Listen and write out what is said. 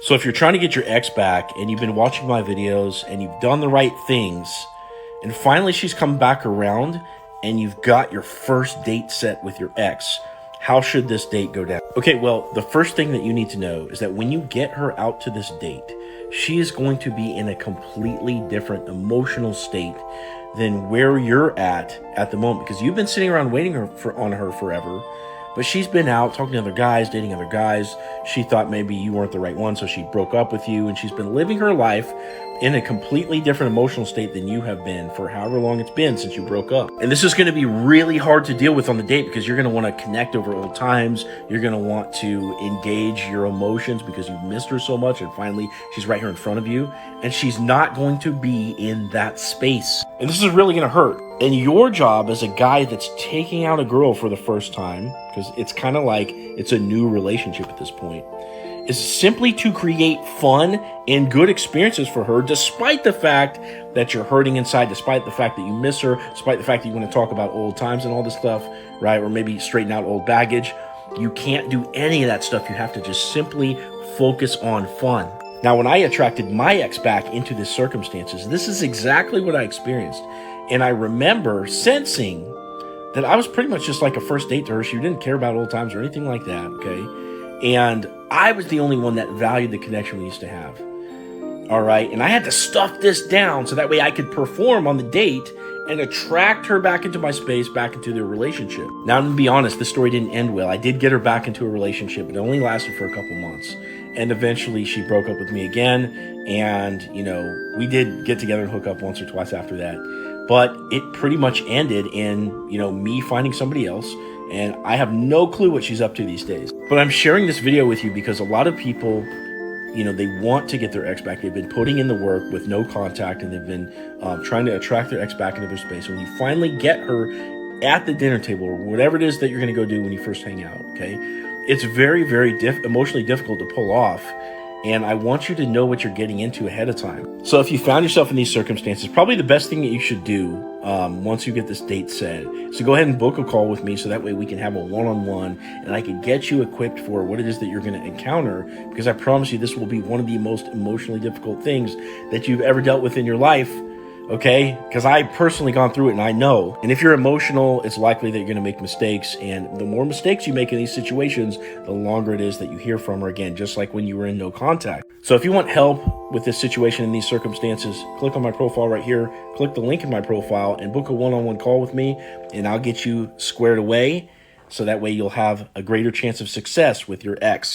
So if you're trying to get your ex back and you've been watching my videos and you've done the right things and finally she's come back around and you've got your first date set with your ex, how should this date go down? Okay, well, the first thing that you need to know is that when you get her out to this date, she is going to be in a completely different emotional state than where you're at the moment, because you've been sitting around waiting on her forever. But she's been out talking to other guys, dating other guys. She thought maybe you weren't the right one, so she broke up with you. And she's been living her life in a completely different emotional state than you have been for however long it's been since you broke up. And this is going to be really hard to deal with on the date, because you're going to want to connect over old times. You're going to want to engage your emotions because you've missed her so much. And finally, she's right here in front of you. And she's not going to be in that space. And this is really going to hurt. And your job as a guy that's taking out a girl for the first time, because it's kind of like it's a new relationship at this point, is simply to create fun and good experiences for her, despite the fact that you're hurting inside, despite the fact that you miss her, despite the fact that you want to talk about old times and all this stuff, right? Or maybe straighten out old baggage. You can't do any of that stuff. You have to just simply focus on fun. Now, when I attracted my ex back into these circumstances, this is exactly what I experienced. And I remember sensing that I was pretty much just like a first date to her. She didn't care about old times or anything like that, okay? And I was the only one that valued the connection we used to have, all right? And I had to stuff this down so that way I could perform on the date and attract her back into my space, back into the relationship. Now, I'm gonna be honest, this story didn't end well. I did get her back into a relationship, but it only lasted for a couple months. And eventually she broke up with me again. And, you know, we did get together and hook up once or twice after that. But it pretty much ended in, you know, me finding somebody else. And I have no clue what she's up to these days. But I'm sharing this video with you because a lot of people, you know, they want to get their ex back. They've been putting in the work with no contact, and they've been trying to attract their ex back into their space. When you finally get her at the dinner table or whatever it is that you're going to go do when you first hang out, okay, it's very, very emotionally difficult to pull off. And I want you to know what you're getting into ahead of time. So if you found yourself in these circumstances, probably the best thing that you should do once you get this date set is to go ahead and book a call with me, so that way we can have a one-on-one and I can get you equipped for what it is that you're going to encounter, because I promise you this will be one of the most emotionally difficult things that you've ever dealt with in your life. Okay, because I've personally gone through it and I know. And if you're emotional, it's likely that you're going to make mistakes. And the more mistakes you make in these situations, the longer it is that you hear from her again, just like when you were in no contact. So if you want help with this situation in these circumstances, click on my profile right here, click the link in my profile and book a one-on-one call with me, and I'll get you squared away. So that way you'll have a greater chance of success with your ex.